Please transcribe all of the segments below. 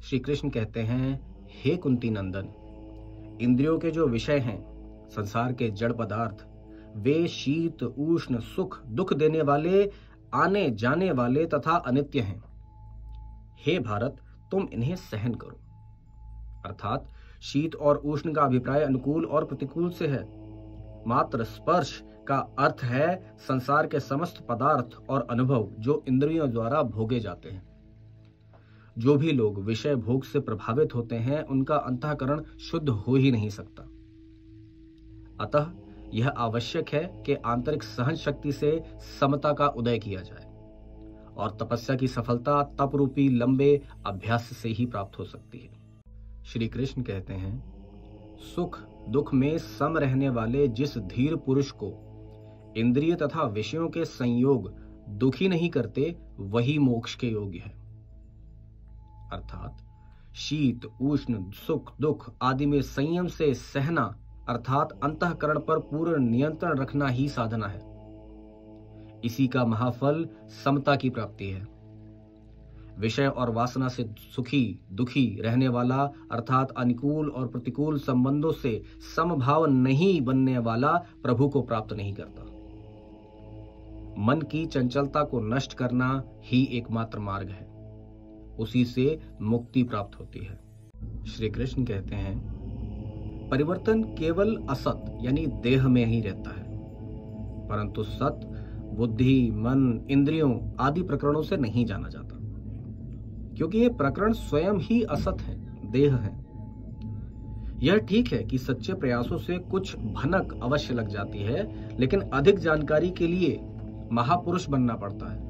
श्री कृष्ण कहते हैं, हे कुंती नंदन, इंद्रियों के जो विषय हैं, संसार के जड़ पदार्थ, वे शीत उष्ण सुख दुख देने वाले, आने जाने वाले तथा अनित्य हैं। हे भारत, तुम इन्हें सहन करो। अर्थात शीत और उष्ण का अभिप्राय अनुकूल और प्रतिकूल से है। मात्र स्पर्श का अर्थ है संसार के समस्त पदार्थ और अनुभव जो इंद्रियों द्वारा भोगे जाते हैं। जो भी लोग विषय भोग से प्रभावित होते हैं, उनका अंतःकरण शुद्ध हो ही नहीं सकता। अतः यह आवश्यक है कि आंतरिक सहन शक्ति से समता का उदय किया जाए, और तपस्या की सफलता तप रूपी लंबे अभ्यास से ही प्राप्त हो सकती है। श्री कृष्ण कहते हैं, सुख दुख में सम रहने वाले जिस धीर पुरुष को इंद्रिय तथा विषयों के संयोग दुखी नहीं करते, वही मोक्ष के योग्य है। अर्थात शीत उष्ण सुख दुख आदि में संयम से सहना, अर्थात अंतःकरण पर पूर्ण नियंत्रण रखना ही साधना है। इसी का महाफल समता की प्राप्ति है। विषय और वासना से सुखी दुखी रहने वाला, अर्थात अनुकूल और प्रतिकूल संबंधों से समभाव नहीं बनने वाला प्रभु को प्राप्त नहीं करता। मन की चंचलता को नष्ट करना ही एकमात्र मार्ग है, उसी से मुक्ति प्राप्त होती है। श्री कृष्ण कहते हैं, परिवर्तन केवल असत यानी देह में ही रहता है, परंतु सत बुद्धि मन इंद्रियों आदि प्रकरणों से नहीं जाना जाता, क्योंकि ये प्रकरण स्वयं ही असत है, देह है। यह ठीक है कि सच्चे प्रयासों से कुछ भनक अवश्य लग जाती है, लेकिन अधिक जानकारी के लिए महापुरुष बनना पड़ता है।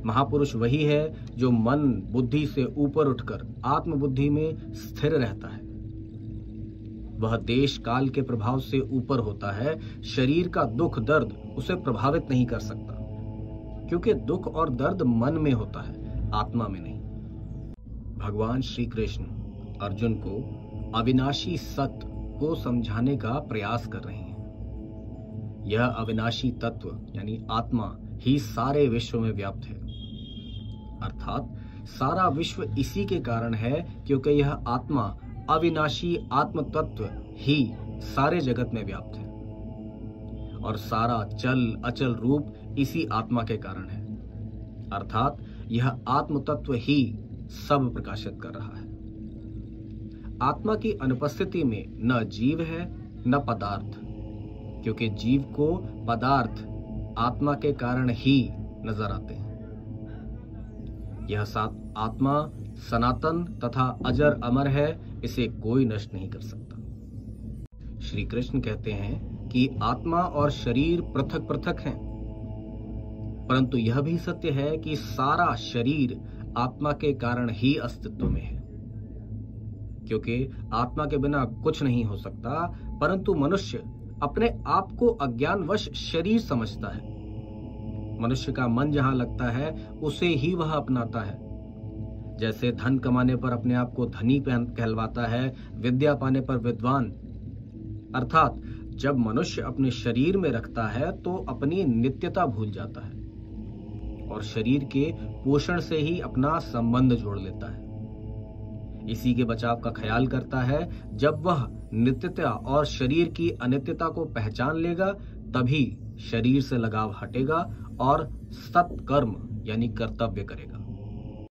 महापुरुष वही है जो मन बुद्धि से ऊपर उठकर आत्मबुद्धि में स्थिर रहता है। वह देश काल के प्रभाव से ऊपर होता है। शरीर का दुख दर्द उसे प्रभावित नहीं कर सकता, क्योंकि दुख और दर्द मन में होता है, आत्मा में नहीं। भगवान श्री कृष्ण अर्जुन को अविनाशी सत्य को समझाने का प्रयास कर रहे हैं। यह अविनाशी तत्व यानी आत्मा ही सारे विश्व में व्याप्त है, अर्थात सारा विश्व इसी के कारण है, क्योंकि यह आत्मा अविनाशी आत्म तत्व ही सारे जगत में व्याप्त है, और सारा चल अचल रूप इसी आत्मा के कारण है, अर्थात यह आत्म तत्व ही सब प्रकाशित कर रहा है। आत्मा की अनुपस्थिति में न जीव है न पदार्थ, क्योंकि जीव को पदार्थ आत्मा के कारण ही नजर आते हैं। यह सात आत्मा सनातन तथा अजर अमर है, इसे कोई नष्ट नहीं कर सकता। श्री कृष्ण कहते हैं कि आत्मा और शरीर पृथक पृथक हैं, परंतु यह भी सत्य है कि सारा शरीर आत्मा के कारण ही अस्तित्व में है, क्योंकि आत्मा के बिना कुछ नहीं हो सकता। परंतु मनुष्य अपने आप को अज्ञानवश शरीर समझता है। मनुष्य का मन जहां लगता है उसे ही वह अपनाता है। जैसे धन कमाने पर अपने आप को धनी कहलवाता है, विद्या पाने पर विद्वान। अर्थात जब मनुष्य अपने शरीर में रखता है तो अपनी नित्यता भूल जाता है और शरीर के पोषण से ही अपना संबंध जोड़ लेता है। इसी के बचाव का ख्याल करता है। जब वह नित्यता और शरीर की अनित्यता को पहचान लेगा, तभी शरीर से लगाव हटेगा और सत्कर्म यानी कर्तव्य करेगा।